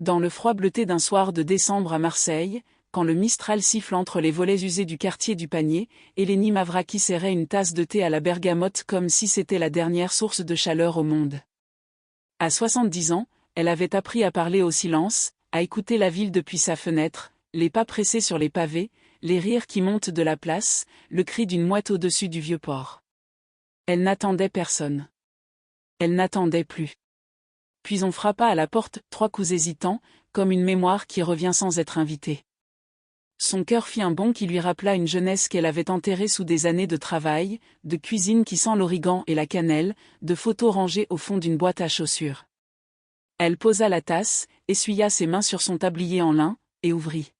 Dans le froid bleuté d'un soir de décembre à Marseille, quand le Mistral siffle entre les volets usés du quartier du Panier, Eleni Mavraki serrait une tasse de thé à la bergamote comme si c'était la dernière source de chaleur au monde. À 70 ans, elle avait appris à parler au silence, à écouter la ville depuis sa fenêtre, les pas pressés sur les pavés, les rires qui montent de la place, le cri d'une mouette au-dessus du vieux port. Elle n'attendait personne. Elle n'attendait plus. Puis on frappa à la porte, 3 coups hésitants, comme une mémoire qui revient sans être invitée. Son cœur fit un bond qui lui rappela une jeunesse qu'elle avait enterrée sous des années de travail, de cuisine qui sent l'origan et la cannelle, de photos rangées au fond d'une boîte à chaussures. Elle posa la tasse, essuya ses mains sur son tablier en lin, et ouvrit.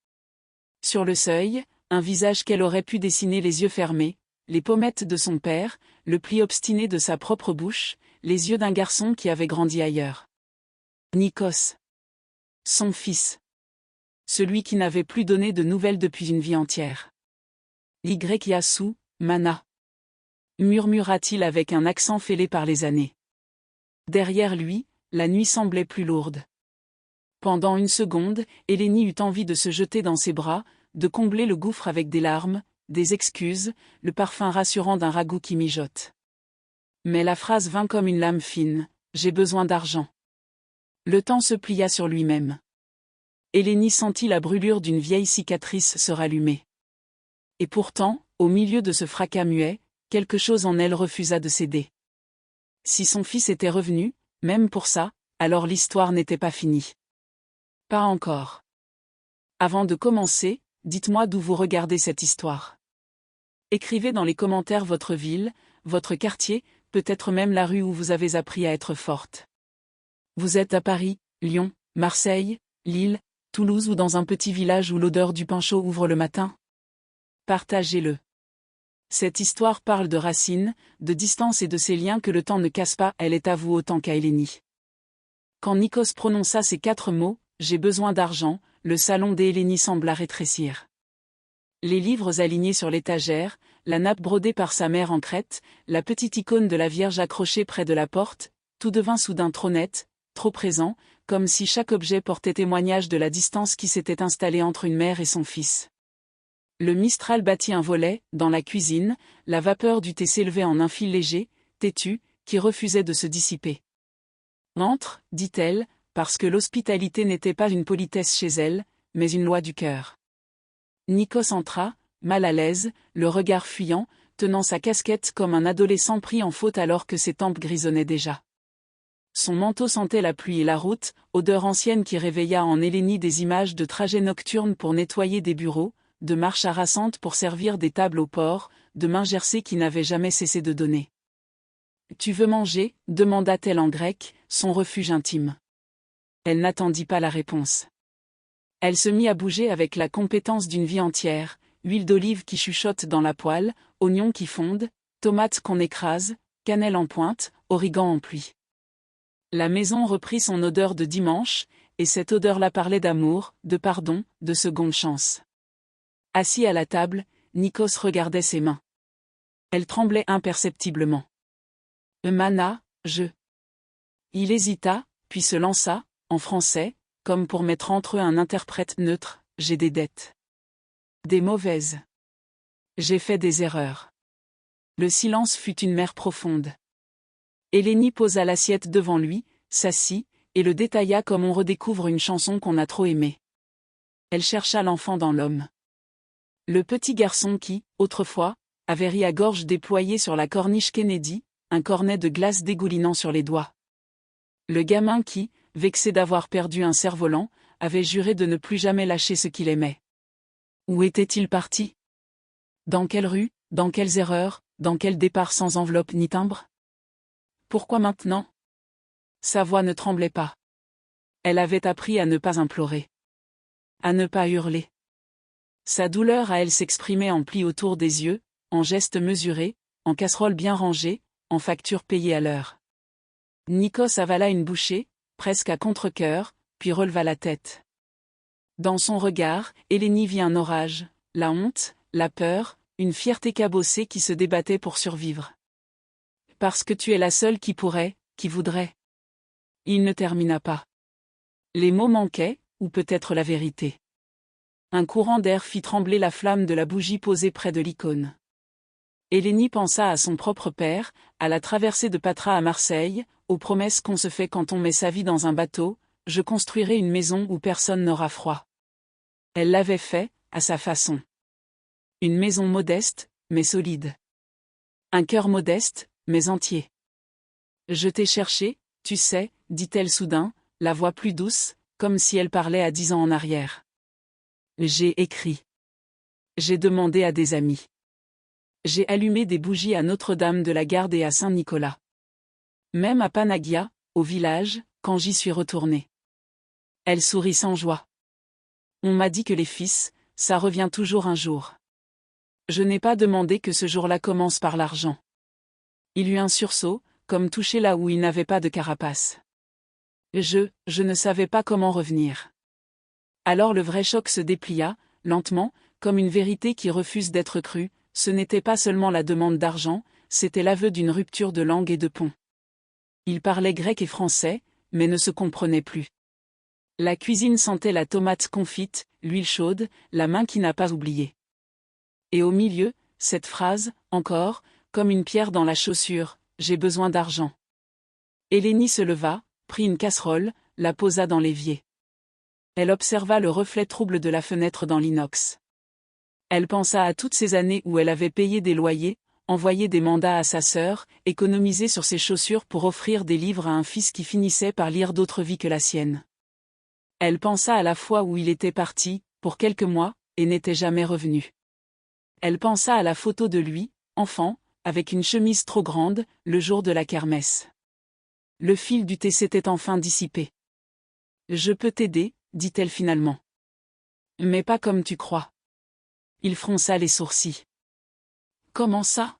Sur le seuil, un visage qu'elle aurait pu dessiner les yeux fermés, les pommettes de son père, le pli obstiné de sa propre bouche, les yeux d'un garçon qui avait grandi ailleurs. Nikos. Son fils. Celui qui n'avait plus donné de nouvelles depuis une vie entière. Yasu, Mana. Murmura-t-il avec un accent fêlé par les années. Derrière lui, la nuit semblait plus lourde. Pendant une seconde, Eleni eut envie de se jeter dans ses bras, de combler le gouffre avec des larmes, des excuses, le parfum rassurant d'un ragoût qui mijote. Mais la phrase vint comme une lame fine, « J'ai besoin d'argent ». Le temps se plia sur lui-même. Eleni sentit la brûlure d'une vieille cicatrice se rallumer. Et pourtant, au milieu de ce fracas muet, quelque chose en elle refusa de céder. Si son fils était revenu, même pour ça, alors l'histoire n'était pas finie. Pas encore. Avant de commencer, dites-moi d'où vous regardez cette histoire. Écrivez dans les commentaires votre ville, votre quartier, peut-être même la rue où vous avez appris à être forte. Vous êtes à Paris, Lyon, Marseille, Lille, Toulouse ou dans un petit village où l'odeur du pain chaud ouvre le matin? Partagez-le. Cette histoire parle de racines, de distance et de ces liens que le temps ne casse pas, elle est à vous autant qu'à Eleni. Quand Nikos prononça ces 4 mots, « J'ai besoin d'argent », le salon d'Eleni sembla rétrécir. Les livres alignés sur l'étagère, la nappe brodée par sa mère en Crète, la petite icône de la Vierge accrochée près de la porte, tout devint soudain trop net, trop présent, comme si chaque objet portait témoignage de la distance qui s'était installée entre une mère et son fils. Le Mistral battit un volet, dans la cuisine, la vapeur du thé s'élevait en un fil léger, têtu, qui refusait de se dissiper. « Entre, dit-elle, parce que l'hospitalité n'était pas une politesse chez elle, mais une loi du cœur. » Nikos entra, mal à l'aise, le regard fuyant, tenant sa casquette comme un adolescent pris en faute alors que ses tempes grisonnaient déjà. Son manteau sentait la pluie et la route, odeur ancienne qui réveilla en Eleni des images de trajets nocturnes pour nettoyer des bureaux, de marches harassantes pour servir des tables au port, de mains gercées qui n'avaient jamais cessé de donner. « Tu veux manger » demanda-t-elle en grec, son refuge intime. Elle n'attendit pas la réponse. Elle se mit à bouger avec la compétence d'une vie entière, huile d'olive qui chuchote dans la poêle, oignons qui fondent, tomates qu'on écrase, cannelle en pointe, origan en pluie. La maison reprit son odeur de dimanche, et cette odeur-là parlait d'amour, de pardon, de seconde chance. Assis à la table, Nikos regardait ses mains. Elles tremblaient imperceptiblement. « Mana, je... » Il hésita, puis se lança, en français, comme pour mettre entre eux un interprète neutre, « J'ai des dettes. Des mauvaises. J'ai fait des erreurs. » Le silence fut une mer profonde. Eleni posa l'assiette devant lui, s'assit, et le détailla comme on redécouvre une chanson qu'on a trop aimée. Elle chercha l'enfant dans l'homme. Le petit garçon qui, autrefois, avait ri à gorge déployée sur la corniche Kennedy, un cornet de glace dégoulinant sur les doigts. Le gamin qui, vexé d'avoir perdu un cerf-volant, avait juré de ne plus jamais lâcher ce qu'il aimait. Où était-il parti? Dans quelle rue, dans quelles erreurs, dans quel départ sans enveloppe ni timbre? Pourquoi maintenant? Sa voix ne tremblait pas. Elle avait appris à ne pas implorer. À ne pas hurler. Sa douleur à elle s'exprimait en plis autour des yeux, en gestes mesurés, en casseroles bien rangées, en factures payées à l'heure. Nikos avala une bouchée, presque à contre-cœur, puis releva la tête. Dans son regard, Eleni vit un orage, la honte, la peur, une fierté cabossée qui se débattait pour survivre. Parce que tu es la seule qui pourrait, qui voudrait. Il ne termina pas. Les mots manquaient, ou peut-être la vérité. Un courant d'air fit trembler la flamme de la bougie posée près de l'icône. Hélénie pensa à son propre père, à la traversée de Patras à Marseille, aux promesses qu'on se fait quand on met sa vie dans un bateau: je construirai une maison où personne n'aura froid. Elle l'avait fait, à sa façon. Une maison modeste, mais solide. Un cœur modeste, mais entier. Je t'ai cherché, tu sais, dit-elle soudain, la voix plus douce, comme si elle parlait à 10 ans en arrière. J'ai écrit. J'ai demandé à des amis. J'ai allumé des bougies à Notre-Dame de la Garde et à Saint-Nicolas. Même à Panagia, au village, quand j'y suis retournée. Elle sourit sans joie. On m'a dit que les fils, ça revient toujours un jour. Je n'ai pas demandé que ce jour-là commence par l'argent. Il eut un sursaut, comme touché là où il n'avait pas de carapace. Je ne savais pas comment revenir. Alors le vrai choc se déplia, lentement, comme une vérité qui refuse d'être crue. Ce n'était pas seulement la demande d'argent, c'était l'aveu d'une rupture de langue et de pont. Il parlait grec et français, mais ne se comprenait plus. La cuisine sentait la tomate confite, l'huile chaude, la main qui n'a pas oublié. Et au milieu, cette phrase, encore, comme une pierre dans la chaussure: j'ai besoin d'argent. Hélénie se leva, prit une casserole, la posa dans l'évier. Elle observa le reflet trouble de la fenêtre dans l'inox. Elle pensa à toutes ces années où elle avait payé des loyers, envoyé des mandats à sa sœur, économisé sur ses chaussures pour offrir des livres à un fils qui finissait par lire d'autres vies que la sienne. Elle pensa à la fois où il était parti, pour quelques mois, et n'était jamais revenu. Elle pensa à la photo de lui, enfant, avec une chemise trop grande, le jour de la kermesse. Le fil du thé s'était enfin dissipé. Je peux t'aider, dit-elle finalement. Mais pas comme tu crois. Il fronça les sourcils. Comment ça?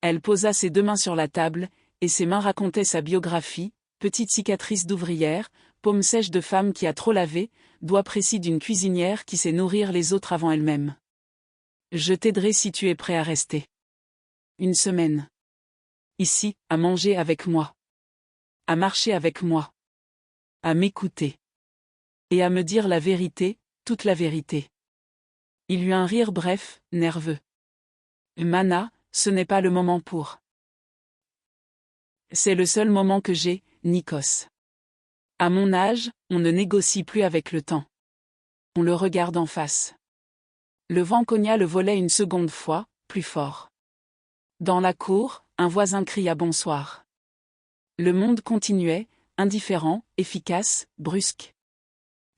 Elle posa ses 2 mains sur la table, et ses mains racontaient sa biographie: petite cicatrice d'ouvrière, paume sèche de femme qui a trop lavé, doigt précis d'une cuisinière qui sait nourrir les autres avant elle-même. Je t'aiderai si tu es prêt à rester. 1 semaine. Ici, à manger avec moi. À marcher avec moi. À m'écouter. Et à me dire la vérité, toute la vérité. Il eut un rire bref, nerveux. Mana, ce n'est pas le moment pour. C'est le seul moment que j'ai, Nikos. À mon âge, on ne négocie plus avec le temps. On le regarde en face. Le vent cogna le volet une seconde fois, plus fort. Dans la cour, un voisin cria bonsoir. Le monde continuait, indifférent, efficace, brusque.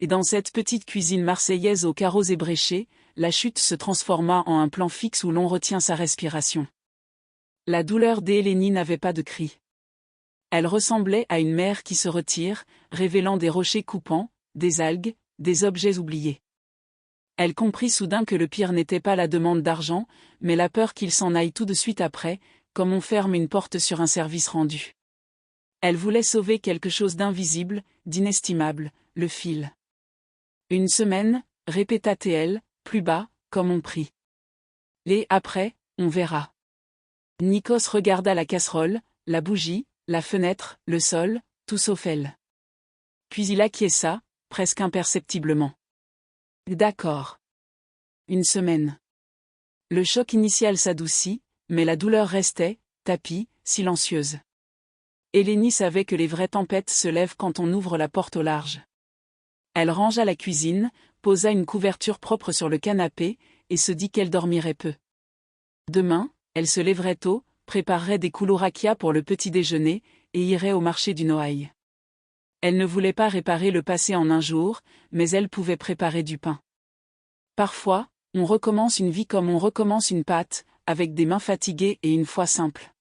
Et dans cette petite cuisine marseillaise aux carreaux ébréchés, la chute se transforma en un plan fixe où l'on retient sa respiration. La douleur d'Hélénie n'avait pas de cri. Elle ressemblait à une mer qui se retire, révélant des rochers coupants, des algues, des objets oubliés. Elle comprit soudain que le pire n'était pas la demande d'argent, mais la peur qu'il s'en aille tout de suite après, comme on ferme une porte sur un service rendu. Elle voulait sauver quelque chose d'invisible, d'inestimable, le fil. 1 semaine, répéta-t-elle, plus bas, comme on prie. Et après, on verra. Nikos regarda la casserole, la bougie, la fenêtre, le sol, tout sauf elle. Puis il acquiesça, presque imperceptiblement. D'accord. 1 semaine. Le choc initial s'adoucit, mais la douleur restait, tapie, silencieuse. Hélénie savait que les vraies tempêtes se lèvent quand on ouvre la porte au large. Elle rangea la cuisine, posa une couverture propre sur le canapé, et se dit qu'elle dormirait peu. Demain, elle se lèverait tôt, préparerait des koulourakia pour le petit déjeuner, et irait au marché du Noailles. Elle ne voulait pas réparer le passé en un jour, mais elle pouvait préparer du pain. Parfois, on recommence une vie comme on recommence une pâte, avec des mains fatiguées et une foi simple.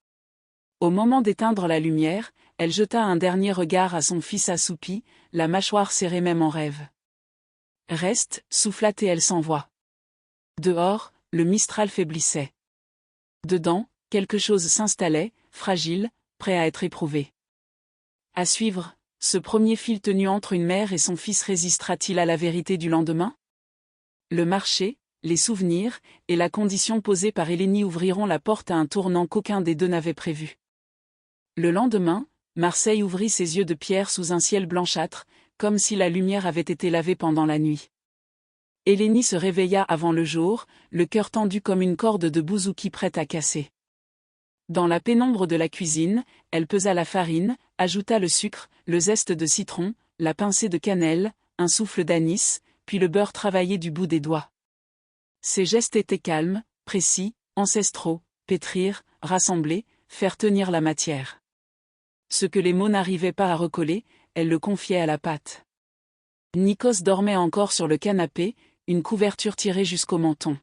Au moment d'éteindre la lumière, elle jeta un dernier regard à son fils assoupi, la mâchoire serrée même en rêve. Reste, souffla-t-elle sans voix. Dehors, le mistral faiblissait. Dedans, quelque chose s'installait, fragile, prêt à être éprouvé. À suivre, ce premier fil tenu entre une mère et son fils résistera-t-il à la vérité du lendemain? Le marché, les souvenirs, et la condition posée par Hélénie ouvriront la porte à un tournant qu'aucun des deux n'avait prévu. Le lendemain, Marseille ouvrit ses yeux de pierre sous un ciel blanchâtre, comme si la lumière avait été lavée pendant la nuit. Eleni se réveilla avant le jour, le cœur tendu comme une corde de bouzouki prête à casser. Dans la pénombre de la cuisine, elle pesa la farine, ajouta le sucre, le zeste de citron, la pincée de cannelle, un souffle d'anis, puis le beurre travaillé du bout des doigts. Ses gestes étaient calmes, précis, ancestraux, pétrir, rassembler, faire tenir la matière. Ce que les mots n'arrivaient pas à recoller, elle le confiait à la pâte. Nikos dormait encore sur le canapé, une couverture tirée jusqu'au menton.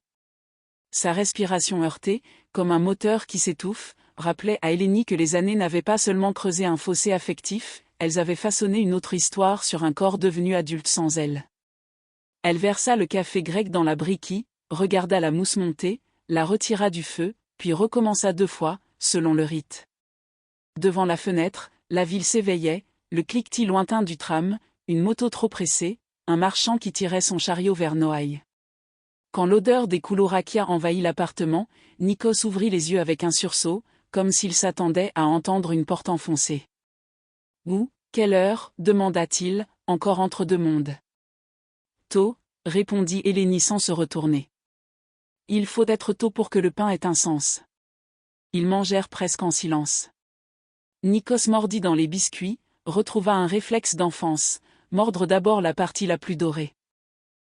Sa respiration heurtée, comme un moteur qui s'étouffe, rappelait à Eleni que les années n'avaient pas seulement creusé un fossé affectif, elles avaient façonné une autre histoire sur un corps devenu adulte sans elle. Elle versa le café grec dans la briquille, regarda la mousse monter, la retira du feu, puis recommença 2 fois, selon le rite. Devant la fenêtre, la ville s'éveillait, le cliquetis lointain du tram, une moto trop pressée, un marchand qui tirait son chariot vers Noailles. Quand l'odeur des koulourakia envahit l'appartement, Nikos ouvrit les yeux avec un sursaut, comme s'il s'attendait à entendre une porte enfoncée. « Où, quelle heure ?» demanda-t-il, encore entre deux mondes. « Tôt », répondit Eleni sans se retourner. « Il faut être tôt pour que le pain ait un sens. » Ils mangèrent presque en silence. Nikos mordit dans les biscuits, retrouva un réflexe d'enfance, mordre d'abord la partie la plus dorée.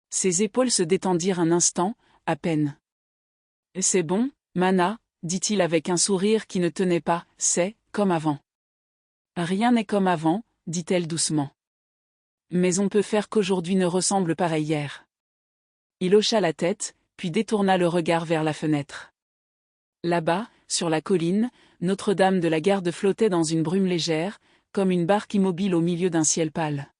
Ses épaules se détendirent un instant, à peine. « C'est bon, Mana ?» dit-il avec un sourire qui ne tenait pas, « c'est comme avant. » « Rien n'est comme avant, » dit-elle doucement. « Mais on peut faire qu'aujourd'hui ne ressemble pas à hier. » Il hocha la tête, puis détourna le regard vers la fenêtre. Là-bas, sur la colline, Notre-Dame de la Garde flottait dans une brume légère, comme une barque immobile au milieu d'un ciel pâle.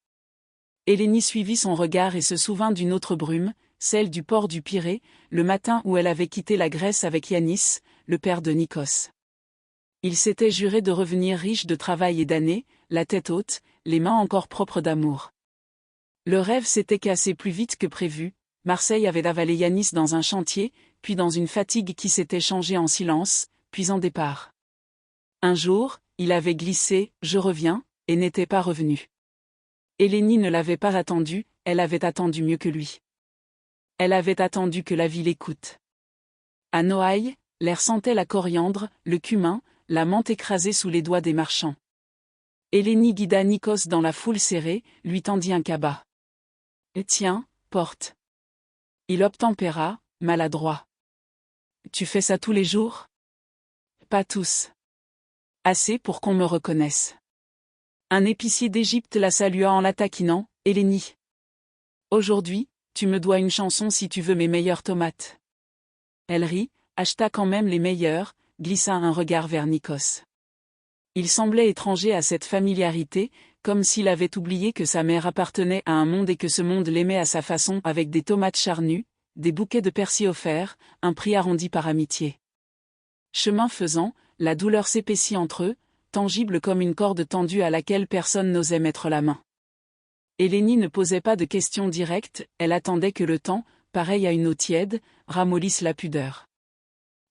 Eleni suivit son regard et se souvint d'une autre brume, celle du port du Pirée, le matin où elle avait quitté la Grèce avec Yannis, le père de Nikos. Il s'était juré de revenir riche de travail et d'années, la tête haute, les mains encore propres d'amour. Le rêve s'était cassé plus vite que prévu, Marseille avait avalé Yannis dans un chantier, puis dans une fatigue qui s'était changée en silence, puis en départ. Un jour, il avait glissé « Je reviens » et n'était pas revenu. Eleni ne l'avait pas attendu, elle avait attendu mieux que lui. Elle avait attendu que la vie l'écoute. À Noailles, l'air sentait la coriandre, le cumin, la menthe écrasée sous les doigts des marchands. Eleni guida Nikos dans la foule serrée, lui tendit un cabas. « Tiens, porte. » Il obtempéra, maladroit. « Tu fais ça tous les jours ?» ?»« Pas tous. Assez pour qu'on me reconnaisse. » Un épicier d'Égypte la salua en la taquinant, « Eleni. Aujourd'hui, tu me dois une chanson si tu veux mes meilleures tomates. » Elle rit, acheta quand même les meilleures, glissa un regard vers Nikos. Il semblait étranger à cette familiarité, comme s'il avait oublié que sa mère appartenait à un monde et que ce monde l'aimait à sa façon avec des tomates charnues, des bouquets de persil offerts, un prix arrondi par amitié. Chemin faisant, la douleur s'épaissit entre eux, tangible comme une corde tendue à laquelle personne n'osait mettre la main. Eleni ne posait pas de questions directes, elle attendait que le temps, pareil à une eau tiède, ramollisse la pudeur.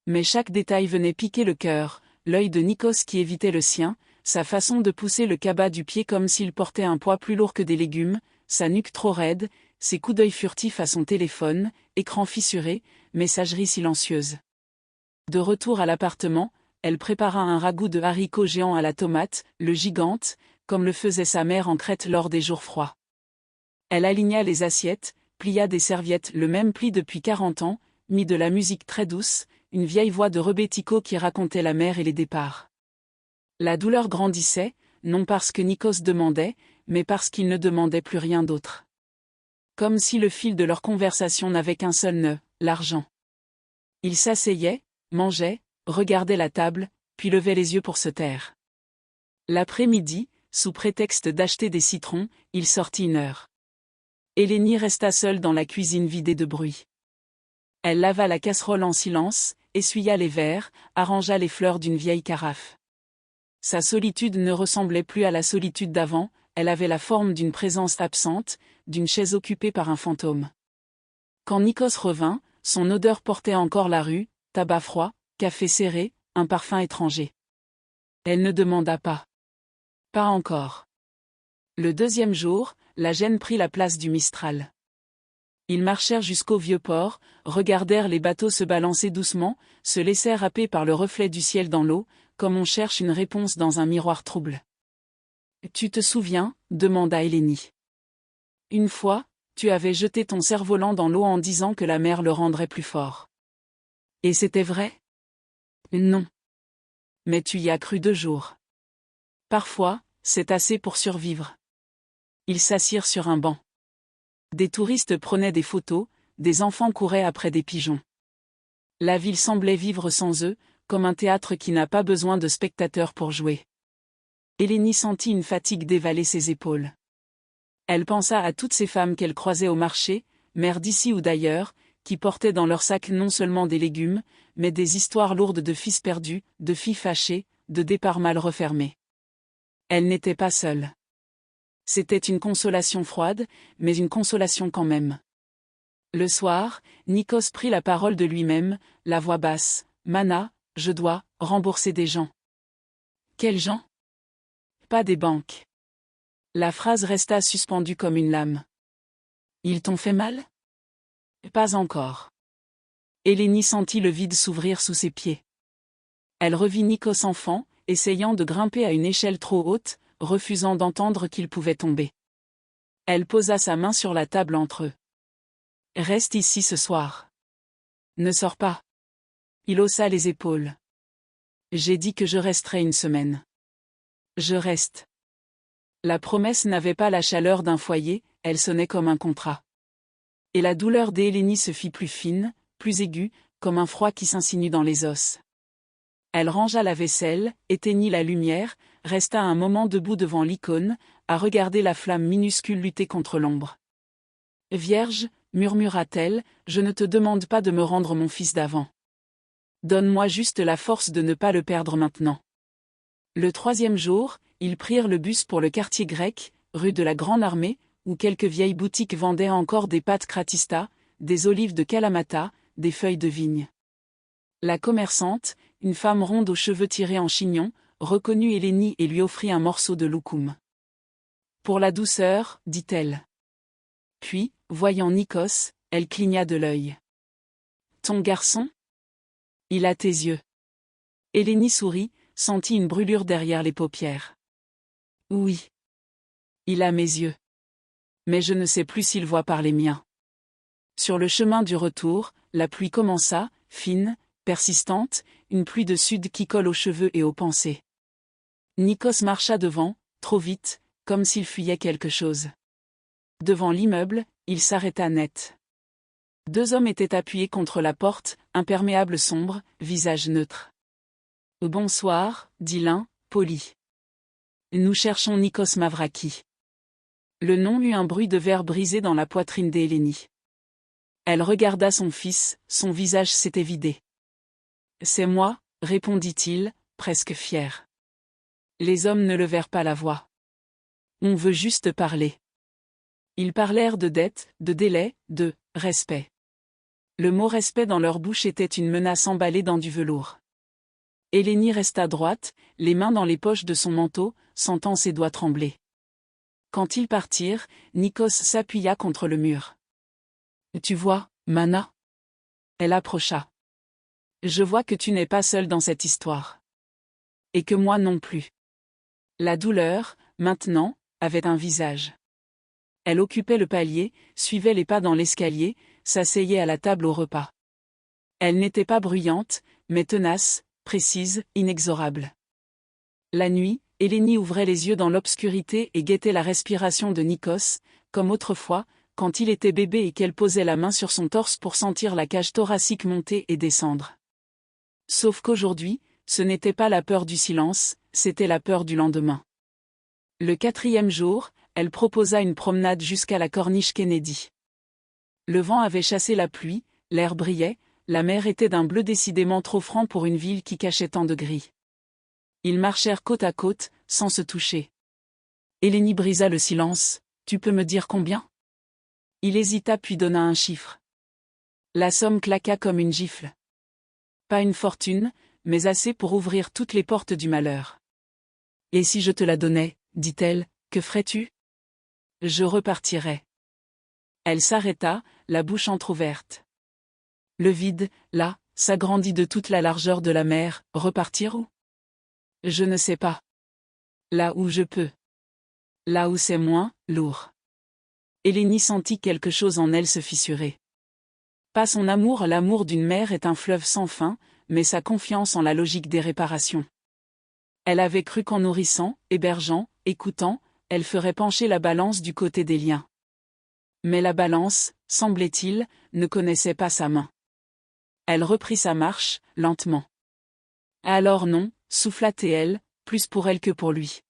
Mais chaque détail venait piquer le cœur, l'œil de Nikos qui évitait le sien, sa façon de pousser le cabas du pied comme s'il portait un poids plus lourd que des légumes, sa nuque trop raide, ses coups d'œil furtifs à son téléphone, écran fissuré, messagerie silencieuse. De retour à l'appartement, elle prépara un ragoût de haricots géants à la tomate, le gigante, comme le faisait sa mère en Crète lors des jours froids. Elle aligna les assiettes, plia des serviettes le même pli depuis 40 ans, mit de la musique très douce, une vieille voix de rebético qui racontait la mer et les départs. La douleur grandissait, non parce que Nikos demandait, mais parce qu'il ne demandait plus rien d'autre. Comme si le fil de leur conversation n'avait qu'un seul nœud, l'argent. Ils s'asseyaient, mangeaient, regardaient la table, puis levaient les yeux pour se taire. L'après-midi, sous prétexte d'acheter des citrons, il sortit 1 heure. Eleni resta seule dans la cuisine vidée de bruit. Elle lava la casserole en silence, essuya les verres, arrangea les fleurs d'une vieille carafe. Sa solitude ne ressemblait plus à la solitude d'avant, elle avait la forme d'une présence absente, d'une chaise occupée par un fantôme. Quand Nikos revint, son odeur portait encore la rue, tabac froid, café serré, un parfum étranger. Elle ne demanda pas. Pas encore. Le deuxième jour, la Gêne prit la place du Mistral. Ils marchèrent jusqu'au vieux port, regardèrent les bateaux se balancer doucement, se laissèrent happer par le reflet du ciel dans l'eau, comme on cherche une réponse dans un miroir trouble. « Tu te souviens ?» demanda Hélénie. « Une fois, tu avais jeté ton cerf-volant dans l'eau en disant que la mer le rendrait plus fort. Et c'était vrai ? Non. Mais tu y as cru 2 jours. Parfois, c'est assez pour survivre. » Ils s'assirent sur un banc. Des touristes prenaient des photos, des enfants couraient après des pigeons. La ville semblait vivre sans eux, comme un théâtre qui n'a pas besoin de spectateurs pour jouer. Hélénie sentit une fatigue dévaler ses épaules. Elle pensa à toutes ces femmes qu'elle croisait au marché, mères d'ici ou d'ailleurs, qui portaient dans leurs sacs non seulement des légumes, mais des histoires lourdes de fils perdus, de filles fâchées, de départs mal refermés. Elle n'était pas seule. C'était une consolation froide, mais une consolation quand même. Le soir, Nikos prit la parole de lui-même, la voix basse. « Mana, je dois rembourser des gens. » « Quels gens ? » ?»« Pas des banques. » La phrase resta suspendue comme une lame. « Ils t'ont fait mal ? » ?»« Pas encore. » Hélénie sentit le vide s'ouvrir sous ses pieds. Elle revit Nikos enfant, essayant de grimper à une échelle trop haute, refusant d'entendre qu'il pouvait tomber. Elle posa sa main sur la table entre eux. « Reste ici ce soir. Ne sors pas. » Il haussa les épaules. « J'ai dit que je resterais 1 semaine. Je reste. » La promesse n'avait pas la chaleur d'un foyer, elle sonnait comme un contrat. Et la douleur d'Hélénie se fit plus fine, plus aiguë, comme un froid qui s'insinue dans les os. Elle rangea la vaisselle, éteignit la lumière, resta un moment debout devant l'icône, à regarder la flamme minuscule lutter contre l'ombre. « Vierge, murmura-t-elle, je ne te demande pas de me rendre mon fils d'avant. Donne-moi juste la force de ne pas le perdre maintenant. » Le 3e jour, ils prirent le bus pour le quartier grec, rue de la Grande Armée, où quelques vieilles boutiques vendaient encore des pâtes Kratista, des olives de Kalamata, des feuilles de vigne. La commerçante, une femme ronde aux cheveux tirés en chignon, reconnut Hélénie et lui offrit un morceau de loukoum. « Pour la douceur, dit-elle. Puis, voyant Nikos, elle cligna de l'œil. « Ton garçon ? Il a tes yeux. » Hélénie sourit, sentit une brûlure derrière les paupières. « Oui. Il a mes yeux. Mais je ne sais plus s'il voit par les miens. » Sur le chemin du retour, la pluie commença, fine, persistante, une pluie de sud qui colle aux cheveux et aux pensées. Nikos marcha devant, trop vite, comme s'il fuyait quelque chose. Devant l'immeuble, il s'arrêta net. 2 hommes étaient appuyés contre la porte, imperméable sombre, visage neutre. « Bonsoir, dit l'un, poli. Nous cherchons Nikos Mavraki. » Le nom eut un bruit de verre brisé dans la poitrine d'Hélénie. Elle regarda son fils, son visage s'était vidé. « C'est moi, répondit-il, presque fier. Les hommes ne levèrent pas la voix. « On veut juste parler. » Ils parlèrent de dette, de délai, de respect. Le mot respect dans leur bouche était une menace emballée dans du velours. Hélénie resta droite, les mains dans les poches de son manteau, sentant ses doigts trembler. Quand ils partirent, Nikos s'appuya contre le mur. « Tu vois, Mana ?» Elle approcha. « Je vois que tu n'es pas seule dans cette histoire. Et que moi non plus. » La douleur, maintenant, avait un visage. Elle occupait le palier, suivait les pas dans l'escalier, s'asseyait à la table au repas. Elle n'était pas bruyante, mais tenace, précise, inexorable. La nuit, Hélénie ouvrait les yeux dans l'obscurité et guettait la respiration de Nikos, comme autrefois, quand il était bébé et qu'elle posait la main sur son torse pour sentir la cage thoracique monter et descendre. Sauf qu'aujourd'hui, ce n'était pas la peur du silence, c'était la peur du lendemain. Le 4e jour, elle proposa une promenade jusqu'à la corniche Kennedy. Le vent avait chassé la pluie, l'air brillait, la mer était d'un bleu décidément trop franc pour une ville qui cachait tant de gris. Ils marchèrent côte à côte, sans se toucher. Hélénie brisa le silence. « Tu peux me dire combien ?» Il hésita puis donna un chiffre. La somme claqua comme une gifle. Pas une fortune, mais assez pour ouvrir toutes les portes du malheur. « Et si je te la donnais, dit-elle, que ferais-tu ? Je repartirai. Elle s'arrêta, la bouche entr'ouverte. Le vide, là, s'agrandit de toute la largeur de la mer. Repartir où? Je ne sais pas. Là où je peux. Là où c'est moins lourd. Hélénie sentit quelque chose en elle se fissurer. Pas son amour, l'amour d'une mère est un fleuve sans fin, mais sa confiance en la logique des réparations. Elle avait cru qu'en nourrissant, hébergeant, écoutant, elle ferait pencher la balance du côté des liens. Mais la balance, semblait-il, ne connaissait pas sa main. Elle reprit sa marche, lentement. Alors non, souffla-t-elle, plus pour elle que pour lui.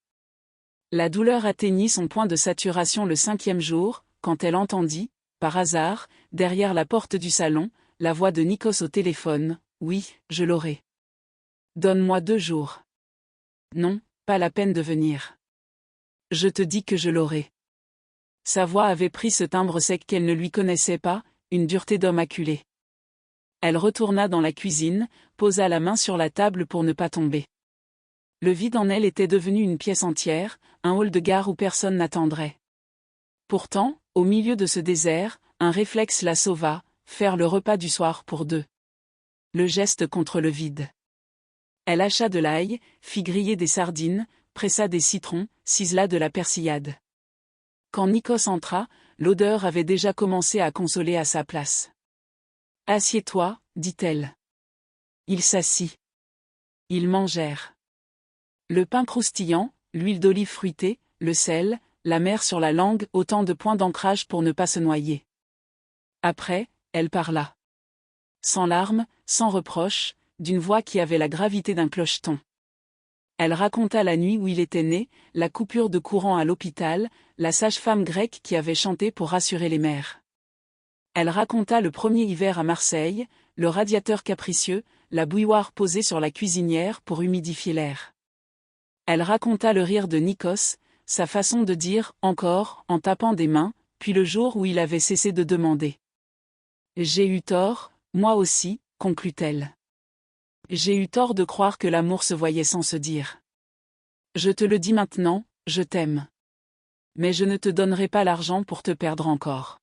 La douleur atteignit son point de saturation le 5e jour, quand elle entendit, par hasard, derrière la porte du salon, la voix de Nikos au téléphone. « Oui, je l'aurai. Donne-moi 2 jours. » « Non, pas la peine de venir. Je te dis que je l'aurai. » Sa voix avait pris ce timbre sec qu'elle ne lui connaissait pas, une dureté d'homme acculé. Elle retourna dans la cuisine, posa la main sur la table pour ne pas tomber. Le vide en elle était devenu une pièce entière, un hall de gare où personne n'attendrait. Pourtant, au milieu de ce désert, un réflexe la sauva, faire le repas du soir pour 2. Le geste contre le vide. Elle hacha de l'ail, fit griller des sardines, pressa des citrons, cisela de la persillade. Quand Nikos entra, l'odeur avait déjà commencé à consoler à sa place. « Assieds-toi, dit-elle. » Il s'assit. Ils mangèrent. Le pain croustillant, l'huile d'olive fruitée, le sel, la mer sur la langue, autant de points d'ancrage pour ne pas se noyer. Après, elle parla. Sans larmes, sans reproche, d'une voix qui avait la gravité d'un clocheton. Elle raconta la nuit où il était né, la coupure de courant à l'hôpital, la sage-femme grecque qui avait chanté pour rassurer les mères. Elle raconta le premier hiver à Marseille, le radiateur capricieux, la bouilloire posée sur la cuisinière pour humidifier l'air. Elle raconta le rire de Nikos, sa façon de dire « encore » en tapant des mains, puis le jour où il avait cessé de demander. « J'ai eu tort, moi aussi », conclut-elle. « J'ai eu tort de croire que l'amour se voyait sans se dire. Je te le dis maintenant, je t'aime. Mais je ne te donnerai pas l'argent pour te perdre encore. »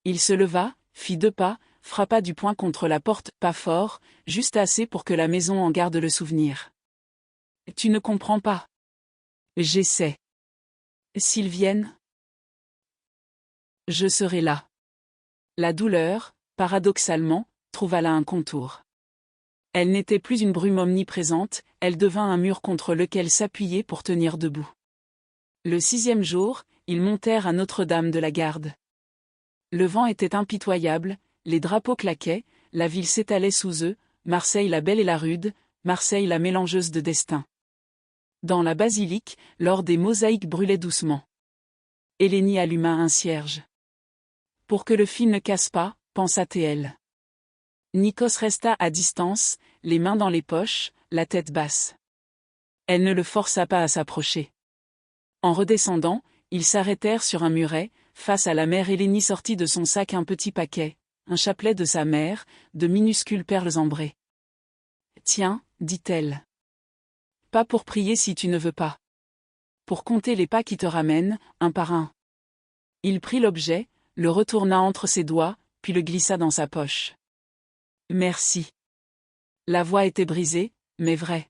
Il se leva, fit 2 pas, frappa du poing contre la porte, pas fort, juste assez pour que la maison en garde le souvenir. « Tu ne comprends pas. J'essaie. S'ils viennent, je serai là. » La douleur, paradoxalement, trouva là un contour. Elle n'était plus une brume omniprésente, elle devint un mur contre lequel s'appuyer pour tenir debout. Le 6e jour, ils montèrent à Notre-Dame de la Garde. Le vent était impitoyable, les drapeaux claquaient, la ville s'étalait sous eux, Marseille la belle et la rude, Marseille la mélangeuse de destin. Dans la basilique, l'or des mosaïques brûlait doucement. Hélénie alluma un cierge. Pour que le fil ne casse pas, pensa-t-elle. Nikos resta à distance, les mains dans les poches, la tête basse. Elle ne le força pas à s'approcher. En redescendant, ils s'arrêtèrent sur un muret, face à la mer. Hélénie sortit de son sac un petit paquet, un chapelet de sa mère, de minuscules perles ambrées. « Tiens, dit-elle. Pas pour prier si tu ne veux pas. Pour compter les pas qui te ramènent, un par un. » Il prit l'objet, le retourna entre ses doigts, puis le glissa dans sa poche. « Merci. » La voix était brisée, mais vraie.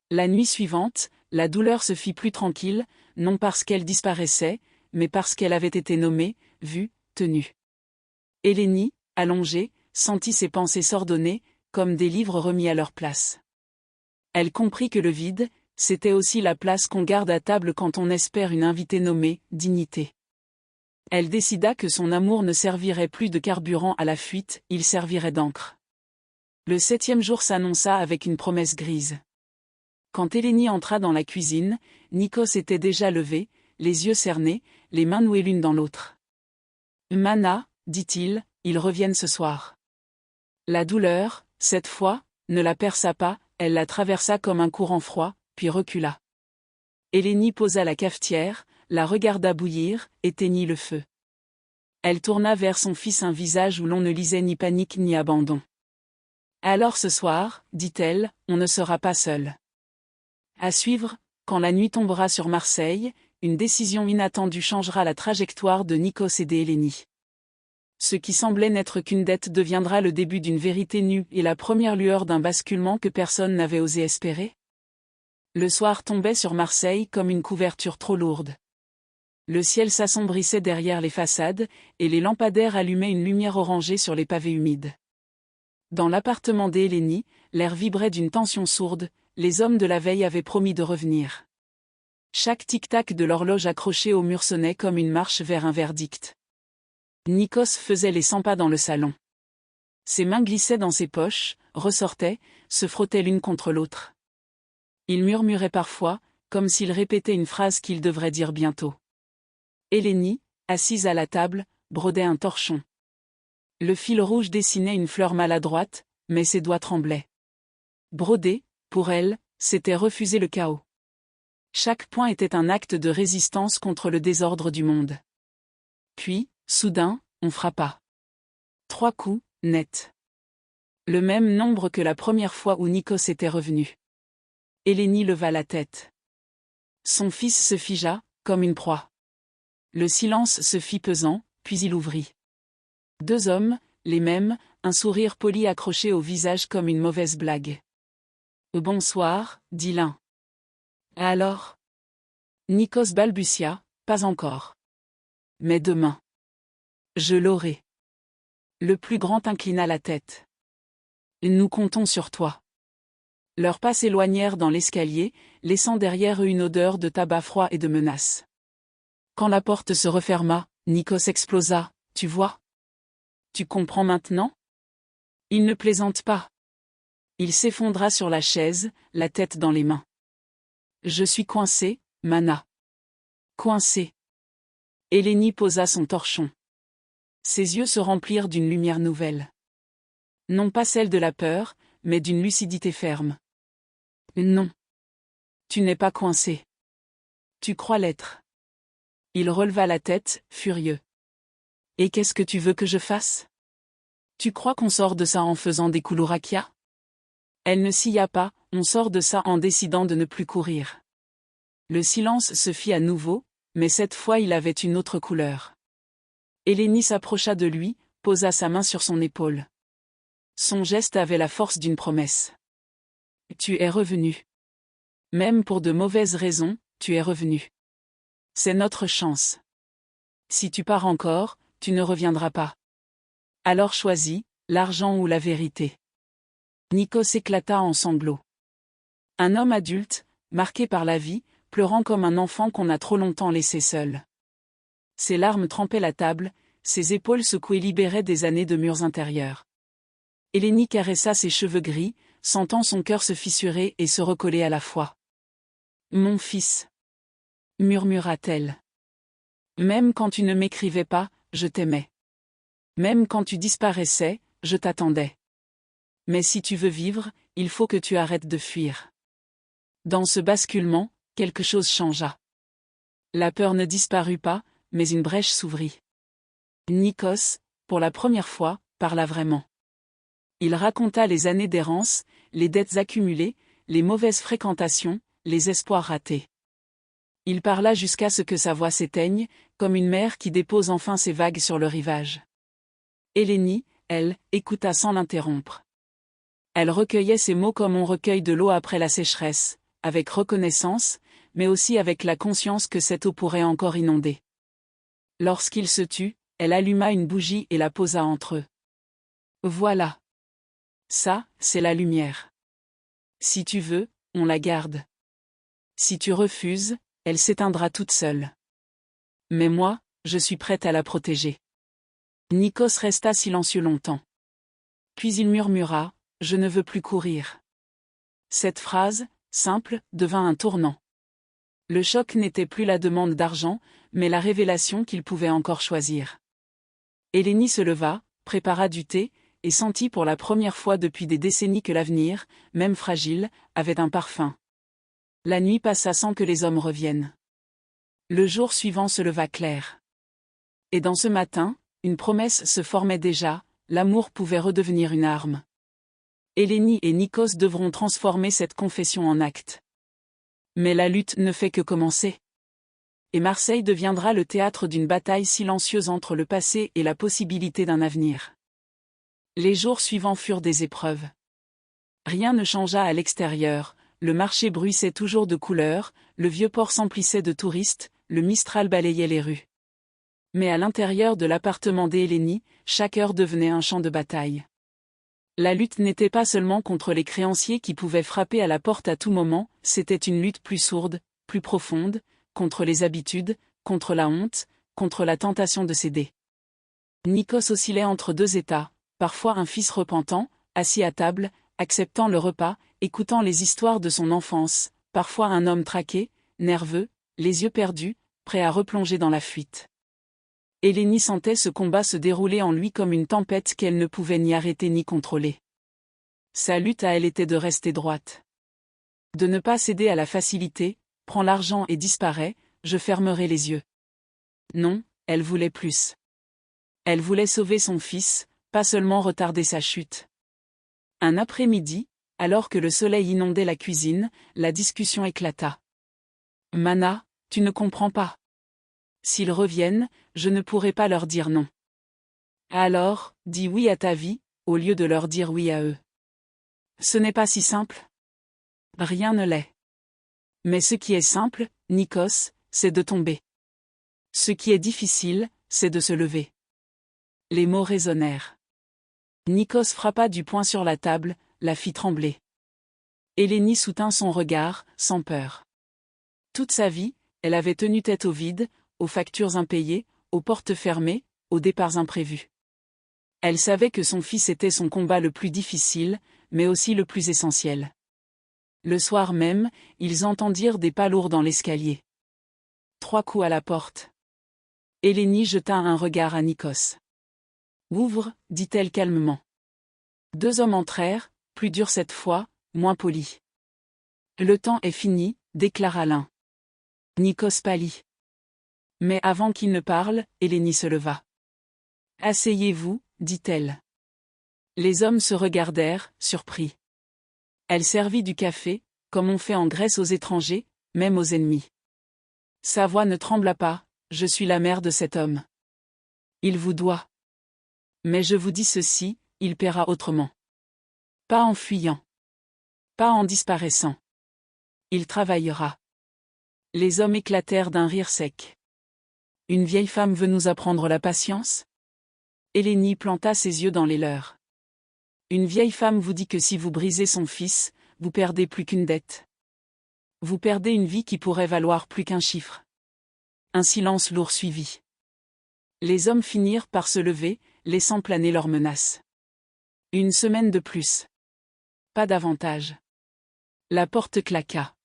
La nuit suivante, la douleur se fit plus tranquille, non parce qu'elle disparaissait, mais parce qu'elle avait été nommée, vue, tenue. Hélénie, allongée, sentit ses pensées s'ordonner, comme des livres remis à leur place. Elle comprit que le vide, c'était aussi la place qu'on garde à table quand on espère une invitée nommée, dignité. Elle décida que son amour ne servirait plus de carburant à la fuite, il servirait d'encre. Le 7e jour s'annonça avec une promesse grise. Quand Hélénie entra dans la cuisine, Nikos était déjà levé, les yeux cernés, les mains nouées l'une dans l'autre. « Mana, dit-il, ils reviennent ce soir. » La douleur, cette fois, ne la perça pas, elle la traversa comme un courant froid, puis recula. Hélénie posa la cafetière, la regarda bouillir, éteignit le feu. Elle tourna vers son fils un visage où l'on ne lisait ni panique ni abandon. « Alors ce soir, dit-elle, on ne sera pas seul. » À suivre, quand la nuit tombera sur Marseille, une décision inattendue changera la trajectoire de Nikos et d'Hélénie. Ce qui semblait n'être qu'une dette deviendra le début d'une vérité nue et la première lueur d'un basculement que personne n'avait osé espérer. Le soir tombait sur Marseille comme une couverture trop lourde. Le ciel s'assombrissait derrière les façades, et les lampadaires allumaient une lumière orangée sur les pavés humides. Dans l'appartement d'Hélénie, l'air vibrait d'une tension sourde, les hommes de la veille avaient promis de revenir. Chaque tic-tac de l'horloge accrochée au mur sonnait comme une marche vers un verdict. Nikos faisait les 100 pas dans le salon. Ses mains glissaient dans ses poches, ressortaient, se frottaient l'une contre l'autre. Il murmurait parfois, comme s'il répétait une phrase qu'il devrait dire bientôt. Hélénie, assise à la table, brodait un torchon. Le fil rouge dessinait une fleur maladroite, mais ses doigts tremblaient. Broder, pour elle, c'était refuser le chaos. Chaque point était un acte de résistance contre le désordre du monde. Puis, soudain, on frappa. 3 coups, nets. Le même nombre que la première fois où Nikos était revenu. Hélénie leva la tête. Son fils se figea, comme une proie. Le silence se fit pesant, puis il ouvrit. 2 hommes, les mêmes, un sourire poli accroché au visage comme une mauvaise blague. « Bonsoir, dit l'un. »« Alors ?» Nikos balbutia, « Pas encore. Mais demain. Je l'aurai. » Le plus grand inclina la tête. « Nous comptons sur toi. » Leurs pas s'éloignèrent dans l'escalier, laissant derrière eux une odeur de tabac froid et de menace. Quand la porte se referma, Nikos explosa, « Tu vois ? Tu comprends maintenant ? Il ne plaisante pas. » Il s'effondra sur la chaise, la tête dans les mains. « Je suis coincé, Mana. Coincé. » Hélénie posa son torchon. Ses yeux se remplirent d'une lumière nouvelle. Non pas celle de la peur, mais d'une lucidité ferme. Non. Tu n'es pas coincé. Tu crois l'être. Il releva la tête, furieux. Et qu'est-ce que tu veux que je fasse ? Tu crois qu'on sort de ça en faisant des koulourakia ? Elle ne sia pas, on sort de ça en décidant de ne plus courir. Le silence se fit à nouveau, mais cette fois il avait une autre couleur. Hélénie s'approcha de lui, posa sa main sur son épaule. Son geste avait la force d'une promesse. Tu es revenu. Même pour de mauvaises raisons, tu es revenu. C'est notre chance. Si tu pars encore, tu ne reviendras pas. Alors choisis, l'argent ou la vérité. Nikos éclata en sanglots. Un homme adulte, marqué par la vie, pleurant comme un enfant qu'on a trop longtemps laissé seul. Ses larmes trempaient la table, ses épaules secouées libéraient des années de murs intérieurs. Hélénie caressa ses cheveux gris, sentant son cœur se fissurer et se recoller à la fois. « Mon fils » murmura-t-elle. « Même quand tu ne m'écrivais pas, je t'aimais. Même quand tu disparaissais, je t'attendais. Mais si tu veux vivre, il faut que tu arrêtes de fuir. » Dans ce basculement, quelque chose changea. La peur ne disparut pas, mais une brèche s'ouvrit. Nikos, pour la première fois, parla vraiment. Il raconta les années d'errance, les dettes accumulées, les mauvaises fréquentations, les espoirs ratés. Il parla jusqu'à ce que sa voix s'éteigne, comme une mer qui dépose enfin ses vagues sur le rivage. Hélénie, elle, écouta sans l'interrompre. Elle recueillait ses mots comme on recueille de l'eau après la sécheresse, avec reconnaissance, mais aussi avec la conscience que cette eau pourrait encore inonder. Lorsqu'il se tut, elle alluma une bougie et la posa entre eux. Voilà. Ça, c'est la lumière. Si tu veux, on la garde. Si tu refuses, elle s'éteindra toute seule. Mais moi, je suis prête à la protéger. Nikos resta silencieux longtemps. Puis il murmura, « Je ne veux plus courir. » Cette phrase, simple, devint un tournant. Le choc n'était plus la demande d'argent, mais la révélation qu'il pouvait encore choisir. Hélénie se leva, prépara du thé, et sentit pour la première fois depuis des décennies que l'avenir, même fragile, avait un parfum. La nuit passa sans que les hommes reviennent. Le jour suivant se leva clair. Et dans ce matin, une promesse se formait déjà, l'amour pouvait redevenir une arme. Hélénie et Nikos devront transformer cette confession en acte. Mais la lutte ne fait que commencer. et Marseille deviendra le théâtre d'une bataille silencieuse entre le passé et la possibilité d'un avenir. Les jours suivants furent des épreuves. Rien ne changea à l'extérieur, le marché bruissait toujours de couleurs, le vieux port s'emplissait de touristes, le Mistral balayait les rues. Mais à l'intérieur de l'appartement d'Hélénie, chaque heure devenait un champ de bataille. La lutte n'était pas seulement contre les créanciers qui pouvaient frapper à la porte à tout moment, c'était une lutte plus sourde, plus profonde, contre les habitudes, contre la honte, contre la tentation de céder. Nikos oscillait entre deux états, parfois un fils repentant, assis à table, acceptant le repas, écoutant les histoires de son enfance, parfois un homme traqué, nerveux, les yeux perdus, prêt à replonger dans la fuite. Hélénie sentait ce combat se dérouler en lui comme une tempête qu'elle ne pouvait ni arrêter ni contrôler. Sa lutte à elle était de rester droite. De ne pas céder à la facilité, prends l'argent et disparaît, je fermerai les yeux. Non, elle voulait plus. Elle voulait sauver son fils, pas seulement retarder sa chute. Un après-midi, alors que le soleil inondait la cuisine, la discussion éclata. Mana, tu ne comprends pas. S'ils reviennent, je ne pourrai pas leur dire non. Alors, dis oui à ta vie, au lieu de leur dire oui à eux. Ce n'est pas si simple. Rien ne l'est. Mais ce qui est simple, Nikos, c'est de tomber. Ce qui est difficile, c'est de se lever. Les mots résonnèrent. Nikos frappa du poing sur la table, la fit trembler. Hélénie soutint son regard, sans peur. Toute sa vie, elle avait tenu tête au vide, aux factures impayées, aux portes fermées, aux départs imprévus. Elle savait que son fils était son combat le plus difficile, mais aussi le plus essentiel. Le soir même, ils entendirent des pas lourds dans l'escalier. 3 coups à la porte. Hélénie jeta un regard à Nikos. « Ouvre » dit-elle calmement. 2 hommes entrèrent, plus durs cette fois, moins polis. « Le temps est fini » déclara l'un. Nikos pâlit. Mais avant qu'il ne parle, Hélénie se leva. « Asseyez-vous » dit-elle. Les hommes se regardèrent, surpris. Elle servit du café, comme on fait en Grèce aux étrangers, même aux ennemis. Sa voix ne trembla pas, « Je suis la mère de cet homme. Il vous doit. Mais je vous dis ceci, il paiera autrement. Pas en fuyant. Pas en disparaissant. Il travaillera. » Les hommes éclatèrent d'un rire sec. « Une vieille femme veut nous apprendre la patience ?» Hélénie planta ses yeux dans les leurs. « Une vieille femme vous dit que si vous brisez son fils, vous perdez plus qu'une dette. Vous perdez une vie qui pourrait valoir plus qu'un chiffre. » Un silence lourd suivit. Les hommes finirent par se lever, laissant planer leurs menaces. 1 semaine de plus. Pas davantage. La porte claqua.